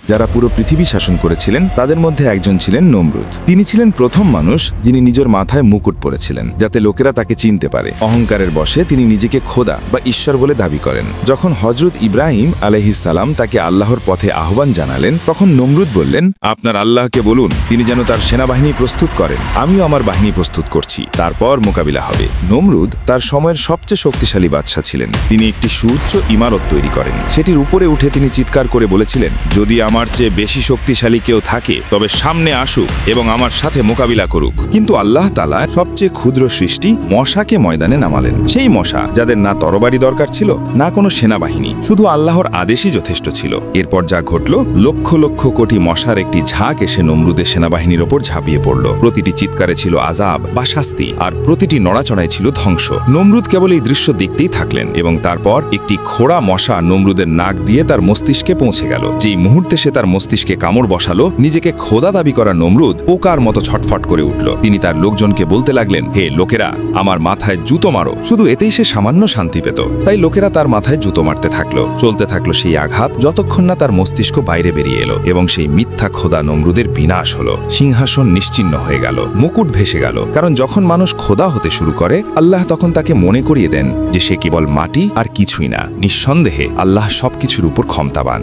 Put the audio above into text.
যারা পুরো পৃথিবী শাসন করেছিলেন তাদের মধ্যে একজন ছিলেন নমরুদ। তিনি ছিলেন প্রথম মানুষ যিনি নিজের মাথায় মুকুট পরেছিলেন যাতে লোকেরা তাকে চিনতে পারে। অহংকারের বশে তিনি নিজেকে খোদা বা ঈশ্বর বলে দাবি করেন। যখন হযরত ইব্রাহিম আলাইহিস সালাম তাকে আল্লাহর পথে আহ্বান জানালেন, তখন নমরুদ বললেন, আপনার আল্লাহকে বলুন তিনি যেন তার সেনাবাহিনী প্রস্তুত করেন, আমিও আমার বাহিনী প্রস্তুত করছি, তারপর মোকাবিলা হবে। নমরুদ তার সময়ের সবচেয়ে শক্তিশালী বাদশা ছিলেন। তিনি একটি সুউচ্চ ইমারত তৈরি করেন। সেটির উপরে উঠে তিনি চিৎকার করে বলেছিলেন, যদি আমার চেয়ে বেশি শক্তিশালী কেউ থাকে তবে সামনে আসুক এবং আমার সাথে মোকাবিলা করুক। কিন্তু আল্লাহ তাআলা সবচেয়ে ক্ষুদ্র সৃষ্টি মশাকে ময়দানে নামালেন। সেই মশা যাদের না তরবারি দরকার ছিল না কোনো সেনাবাহিনী, শুধু আল্লাহর আদেশই যথেষ্ট ছিল। এরপর যা ঘটল, লক্ষ লক্ষ কোটি মশার একটি ঝাঁক এসে নমরুদের সেনাবাহিনীর ওপর ঝাঁপিয়ে পড়ল। প্রতিটি চিৎকারে ছিল আযাব বা শাস্তি, আর প্রতিটি নড়াচড়ায় ছিল ধ্বংস। নমরুদ কেবল এই দৃশ্য দেখতেই থাকলেন এবং তারপর একটি খোঁড়া মশা নমরুদের নাক দিয়ে তার মস্তিষ্কে পৌঁছে গেল। যেই মুহূর্তে সে তার মস্তিষ্কে কামড় বসালো, নিজেকে খোদা দাবি করা নমরুদ পোকার মতো ছটফট করে উঠল। তিনি তার লোকজনকে বলতে লাগলেন, হে লোকেরা, আমার মাথায় জুতো মারো। শুধু এতেই সে সামান্য শান্তি পেত। তাই লোকেরা তার মাথায় জুতো মারতে থাকলো। চলতে থাকলো সেই আঘাত যতক্ষণ না তার মস্তিষ্ক বাইরে বেরিয়ে এলো এবং সেই মিথ্যা খোদা নমরুদের বিনাশ হলো। সিংহাসন নিশ্চিহ্ন হয়ে গেল, মুকুট ভেসে গেল। কারণ যখন মানুষ খোদা হতে শুরু করে, আল্লাহ তখন তাকে মনে করিয়ে দেন যে সে কেবল মাটি আর কিছুই না। নিঃসন্দেহে আল্লাহ সবকিছুর উপর ক্ষমতাবান।